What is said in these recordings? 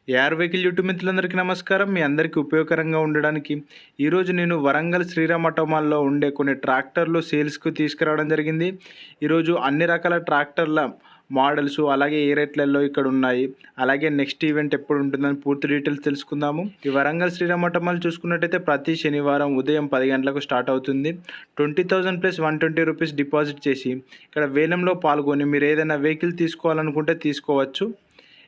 AR vehicle YouTube మిత్రులందరికీ నమస్కారం. మీ అందరికీ ఉపయోగకరంగా ఉండడానికి ఈరోజు నేను వరంగల్ శ్రీరామ్ ఆటో మాల్లో ఉండే కొన్ని ట్రాక్టర్లు సేల్స్కు తీసుకురావడం జరిగింది. ఈరోజు అన్ని రకాల ట్రాక్టర్ల మోడల్స్ అలాగే ఏ రేట్లలో ఇక్కడ ఉన్నాయి, అలాగే నెక్స్ట్ ఈవెంట్ ఎప్పుడు ఉంటుందని పూర్తి డీటెయిల్స్ తెలుసుకుందాము. ఈ వరంగల్ శ్రీరామ్ ఆటో మాల్ చూసుకున్నట్టయితే ప్రతి శనివారం ఉదయం 10 గంటలకు స్టార్ట్ అవుతుంది. 20,000 ప్లస్ 120 రూపీస్ డిపాజిట్ చేసి ఇక్కడ వేలంలో పాల్గొని మీరు ఏదైనా వెహికల్ తీసుకోవాలనుకుంటే తీసుకోవచ్చు.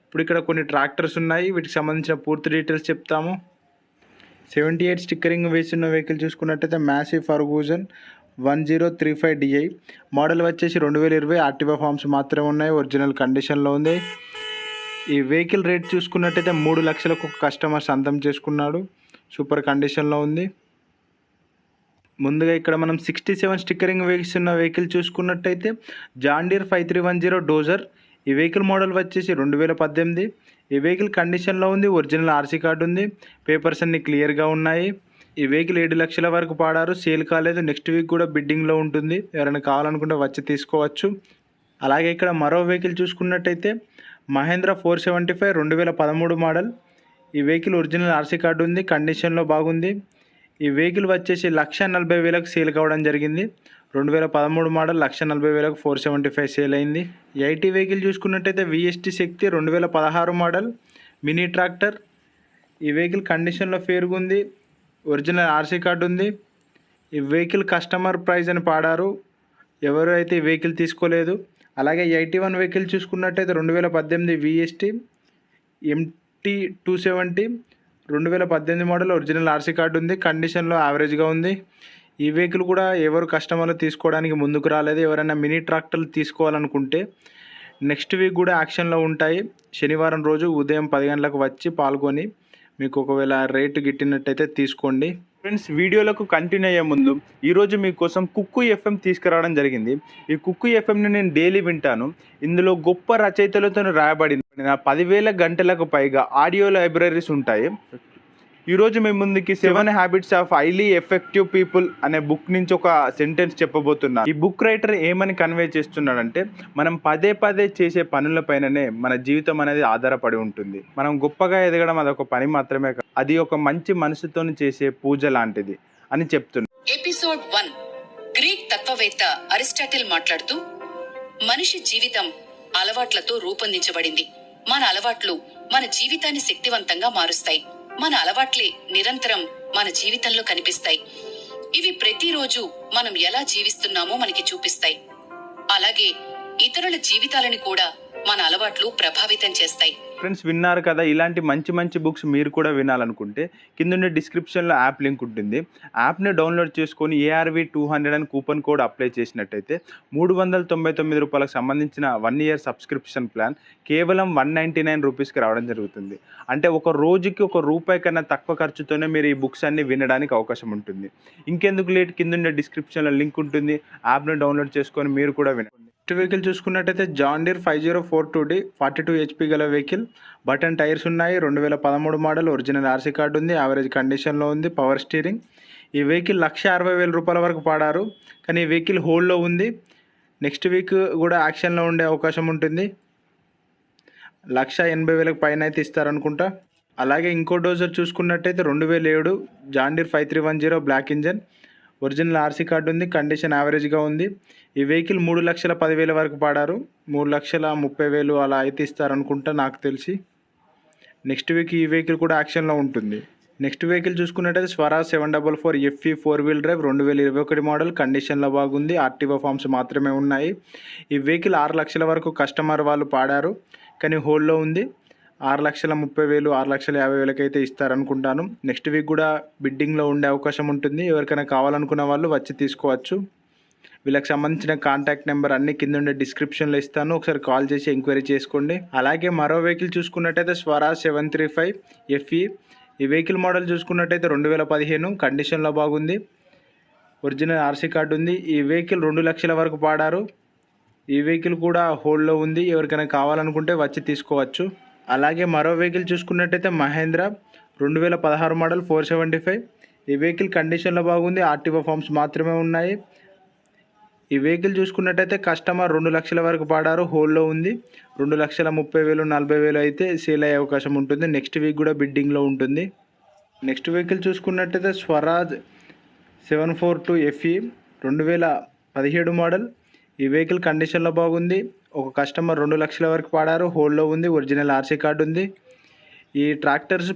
ఇప్పుడు ఇక్కడ కొన్ని ట్రాక్టర్స్ ఉన్నాయి, వీటికి సంబంధించిన పూర్తి డీటెయిల్స్ చెప్తాము. 78 స్టిక్కరింగ్ వేసిన వెహికల్ చూసుకున్నట్టయితే మ్యాసివ్ ఫర్గూజన్ 1035 DI మోడల్ వచ్చేసి 2020 యాక్టివా ఫార్మ్స్ మాత్రమే ఉన్నాయి, ఒరిజినల్ కండిషన్లో ఉంది. ఈ వెహికల్ రేట్ చూసుకున్నట్టయితే 3 లక్షలకు ఒక కస్టమర్ సొంతం చేసుకున్నాడు, సూపర్ కండిషన్లో ఉంది. ముందుగా ఇక్కడ మనం 67 స్టిక్కరింగ్ వేసిన వెహికల్ చూసుకున్నట్టయితే జాన్ డీర్ 5310 డోజర్. ఈ వెహికల్ మోడల్ వచ్చేసి 2018. ఈ వెహికల్ కండిషన్లో ఉంది, ఒరిజినల్ ఆర్సీ కార్డు ఉంది, పేపర్స్ అన్ని క్లియర్గా ఉన్నాయి. ఈ వెహికల్ 7 లక్షల వరకు పాడారు, సేల్ కాలేదు. నెక్స్ట్ వీక్ కూడా బిడ్డింగ్లో ఉంటుంది, ఎవరైనా కావాలనుకుంటే వచ్చి తీసుకోవచ్చు. అలాగే ఇక్కడ మరో వెహికల్ చూసుకున్నట్టయితే మహేంద్ర 475 2013 మోడల్. ఈ వెహికల్ ఒరిజినల్ ఆర్సీ కార్డు ఉంది, కండిషన్లో బాగుంది. ఈ వెహికల్ వచ్చేసి 1,40,000కు సేల్ కావడం జరిగింది. 2013 మోడల్ 1,40,000కు 475 సేల్ అయింది. ఐటీ వెహికల్ చూసుకున్నట్టయితే విఎస్టీ శక్తి 2016 మోడల్ మినీ ట్రాక్టర్. ఈ వెహికల్ కండిషన్లో ఫేర్గా ఉంది, ఒరిజినల్ ఆర్సీ కార్డు ఉంది. ఈ వెహికల్ కస్టమర్ ప్రైస్ అని పాడారు, ఎవరు అయితే ఈ వెహికల్ తీసుకోలేదు. అలాగే 81 వెహికల్ చూసుకున్నట్టయితే 2018 VST MT 270 2018 model, original RC card ఉంది, కండిషన్లో యావరేజ్గా ఉంది. ఈ వెహికల్ కూడా ఎవరు కస్టమర్లు తీసుకోవడానికి ముందుకు రాలేదు. ఎవరైనా మినీ ట్రాక్టర్లు తీసుకోవాలనుకుంటే నెక్స్ట్ వీక్ కూడా యాక్షన్లో ఉంటాయి. శనివారం రోజు ఉదయం 10 గంటలకు వచ్చి పాల్గొని మీకు ఒకవేళ రేటు గిట్టినట్టయితే తీసుకోండి. ఫ్రెండ్స్, వీడియోలకు కంటిన్యూ అయ్యే ముందు ఈరోజు మీకోసం కుక్కు FM తీసుకురావడం జరిగింది. ఈ కుక్కు FMని నేను డైలీ వింటాను. ఇందులో గొప్ప రచయితలతో రాయబడిన 10,000 గంటలకు పైగా ఆడియో లైబ్రరీస్ ఉంటాయి. ఈరోజు మేము ముందుకి 7 habits of highly effective people అనే బుక్ నుంచి ఒక సెంటెన్స్ చెప్పబోతున్నా. ఈ బుక్ రైటర్ ఏమని కన్వే చేస్తున్నాడంటే, మనం పదే పదే చేసే పనులపైననే మన జీవితం అనేది ఆధారపడి ఉంటుంది. మనం గొప్పగా ఎదగడం అదొక పని మాత్రమే కాదు, అది ఒక మంచి మనసుతో చేసే పూజ లాంటిది అని చెప్తున్నా. ఎపిసోడ్ 1. గ్రీక్ తత్వవేత్త అరిస్టాటిల్ మాట్లాడుతూ, మనిషి జీవితం అలవాట్లతో రూపొందించబడింది. మన అలవాట్లు మన జీవితాన్ని శక్తివంతంగా మారుస్తాయి. మన అలవాట్లే నిరంతరం మన జీవితంలో కనిపిస్తాయి. ఇవి ప్రతిరోజు మనం ఎలా జీవిస్తున్నామో మనకి చూపిస్తాయి. అలాగే ఇతరుల జీవితాలని కూడా మన అలవాట్లు ప్రభావితం చేస్తాయి. ఫ్రెండ్స్, విన్నారు కదా, ఇలాంటి మంచి మంచి బుక్స్ మీరు కూడా వినాలనుకుంటే కింద డిస్క్రిప్షన్లో యాప్ లింక్ ఉంటుంది. యాప్ని డౌన్లోడ్ చేసుకొని ARV 200 అని కూపన్ కోడ్ అప్లై చేసినట్టయితే 399 రూపాయలకు సంబంధించిన 1 ఇయర్ సబ్స్క్రిప్షన్ ప్లాన్ కేవలం 199 రూపీస్కి రావడం జరుగుతుంది. అంటే ఒక రోజుకి ₹1 కన్నా తక్కువ ఖర్చుతోనే మీరు ఈ బుక్స్ అన్ని వినడానికి అవకాశం ఉంటుంది. ఇంకెందుకు లేట్, కింద డిస్క్రిప్షన్లో లింక్ ఉంటుంది, యాప్ని డౌన్లోడ్ చేసుకొని మీరు కూడా వినండి. నెక్స్ట్ వెహికల్ చూసుకున్నట్టయితే జాన్ డీర్ 5042D 42 HP గల వెహికల్. బటన్ టైర్స్ ఉన్నాయి, 2013 మోడల్, ఒరిజినల్ ఆర్సీ కార్డు ఉంది, యావరేజ్ కండిషన్లో ఉంది, పవర్ స్టీరింగ్. ఈ వెహికల్ 1,60,000 రూపాయల వరకు పాడారు, కానీ ఈ వెహికల్ హోల్డ్లో ఉంది. నెక్స్ట్ వీక్ కూడా యాక్షన్లో ఉండే అవకాశం ఉంటుంది. 1,80,000 పైన అయితే ఇస్తారనుకుంటా. అలాగే ఇంకో డోజర్ చూసుకున్నట్టయితే 2007 John Deere 5310 black engine, original RC card ఉంది, కండిషన్ యావరేజ్గా ఉంది. ఈ వెహికల్ 3,10,000 వరకు పాడారు, 3,30,000 అలా అయితే ఇస్తారనుకుంటా నాకు తెలిసి. నెక్స్ట్ వీక్ ఈ వెహికల్ కూడా యాక్షన్లో ఉంటుంది. నెక్స్ట్ వెహికల్ చూసుకున్నట్టయితే Swaraj 744 FE 4 wheel drive 2021 model, కండిషన్లో బాగుంది, ఆర్టీఓ ఫార్మ్స్ మాత్రమే ఉన్నాయి. ఈ వెహికల్ 6 లక్షల వరకు కస్టమర్ వాళ్ళు పాడారు, కానీ హోల్డ్లో ఉంది. 6,30,000 6,50,000 అయితే ఇస్తారనుకుంటాను. నెక్స్ట్ వీక్ కూడా బిడ్డింగ్లో ఉండే అవకాశం ఉంటుంది. ఎవరికైనా కావాలనుకున్న వాళ్ళు వచ్చి తీసుకోవచ్చు. వీళ్ళకి సంబంధించిన కాంటాక్ట్ నెంబర్ అన్ని కింద ఉండే డిస్క్రిప్షన్లో ఇస్తాను, ఒకసారి కాల్ చేసి ఎంక్వైరీ చేసుకోండి. అలాగే మరో వెహికల్ చూసుకున్నట్టయితే స్వరాజ్ 735 FE. ఈ వెహికల్ మోడల్ చూసుకున్నట్టయితే 2015, కండిషన్లో బాగుంది, ఒరిజినల్ ఆర్సీ కార్డు ఉంది. ఈ వెహికల్ 2 లక్షల వరకు పాడారు. ఈ వెహికల్ కూడా హోల్డ్లో ఉంది, ఎవరికైనా కావాలనుకుంటే వచ్చి తీసుకోవచ్చు. అలాగే మరో వెహికల్ చూసుకున్నట్టయితే మహేంద్ర 2016 మోడల్ 475. ఈ వెహికల్ కండిషన్లో బాగుంది, ఆర్టీఓ ఫార్మ్స్ మాత్రమే ఉన్నాయి. ఈ వెహికల్ చూసుకున్నట్టయితే కస్టమర్ 2 లక్షల వరకు పాడారు, హోల్డ్లో ఉంది. 2,30,000 40,000 అయితే సేల్ అయ్యే అవకాశం ఉంటుంది. నెక్స్ట్ వీక్ కూడా బిడ్డింగ్లో ఉంటుంది. నెక్స్ట్ వెహికల్ చూసుకున్నట్టయితే స్వరాజ్ 742 FE 2017 మోడల్. ఈ వెహికల్ కండిషన్లో బాగుంది. ఒక కస్టమర్ 2 లక్షల వరకు పాడారు, హోల్డ్లో ఉంది. ఒరిజినల్ ఆర్సీ కార్డు ఉంది. ఈ ట్రాక్టర్స్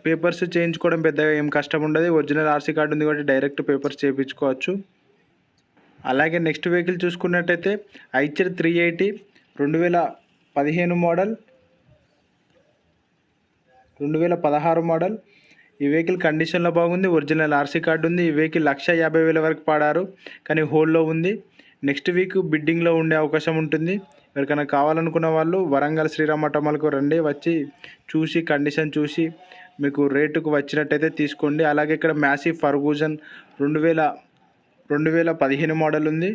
పేపర్స్ చేయించుకోవడం పెద్దగా ఏం కష్టం ఉండదు. ఒరిజినల్ ఆర్సీ కార్డు ఉంది కాబట్టి డైరెక్ట్ పేపర్స్ చేయించుకోవచ్చు. అలాగే నెక్స్ట్ వెహికల్ చూసుకున్నట్టయితే ఐచర్ 380 2015 మోడల్ 2016 మోడల్. ఈ వెహికల్ కండిషన్లో బాగుంది. ఒరిజినల్ ఆర్సీ కార్డు ఉంది. ఈ వెహికల్ 1,50,000 వరకు పాడారు కానీ హోల్డ్లో ఉంది. నెక్స్ట్ వీక్ బిడ్డింగ్లో ఉండే అవకాశం ఉంటుంది. ఎవరికైనా కావాలనుకున్న వాళ్ళు వరంగల్ శ్రీరామ్ ఆటోమాల్కు రండి, వచ్చి చూసి కండిషన్ చూసి మీకు రేటుకు వచ్చినట్టయితే తీసుకోండి. అలాగే ఇక్కడ మ్యాసీ ఫర్గూజన్ 2015 మోడల్ ఉంది.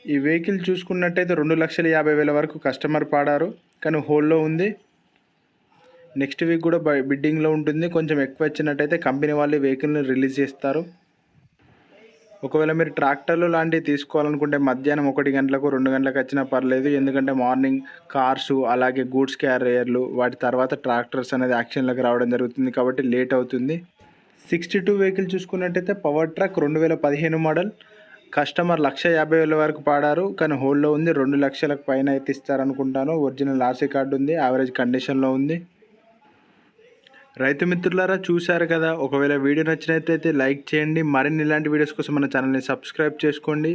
ఈ వెహికల్ చూసుకున్నట్టయితే 2,50,000 వరకు కస్టమర్ పాడారు కానీ హోల్డ్లో ఉంది. నెక్స్ట్ వీక్ కూడా బిడ్డింగ్లో ఉంటుంది. కొంచెం ఎక్కువ వచ్చినట్టయితే కంపెనీ వాళ్ళు వెహికల్ని రిలీజ్ చేస్తారు. ఒకవేళ మీరు ట్రాక్టర్లు లాంటివి తీసుకోవాలనుకుంటే మధ్యాహ్నం 1 గంటలకు 2 గంటలకు వచ్చినా పర్లేదు. ఎందుకంటే మార్నింగ్ కార్సు అలాగే గూడ్స్ క్యారియర్లు వాటి తర్వాత ట్రాక్టర్స్ అనేది యాక్షన్లోకి రావడం జరుగుతుంది కాబట్టి లేట్ అవుతుంది. 62 వెహికల్ చూసుకున్నట్టయితే పవర్ ట్రక్ 2015 మోడల్. కస్టమర్ 1,50,000 వరకు పాడారు కానీ హోల్డ్లో ఉంది. 2 లక్షలకు పైన అయితే ఇస్తారనుకుంటాను. ఒరిజినల్ ఆర్సీ కార్డు ఉంది. యావరేజ్ కండిషన్లో ఉంది. రైతు మిత్రులారా చూశారు కదా. ఒకవేళ వీడియో నచ్చినట్లయితే లైక్ చేయండి. మరిన్ని ఇలాంటి వీడియోస్ కోసం మన ఛానల్ని సబ్స్క్రైబ్ చేసుకోండి.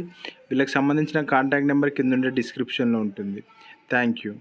వీళ్ళకి సంబంధించిన కాంటాక్ట్ నెంబర్ కింద ఉండే డిస్క్రిప్షన్లో ఉంటుంది. Thank you.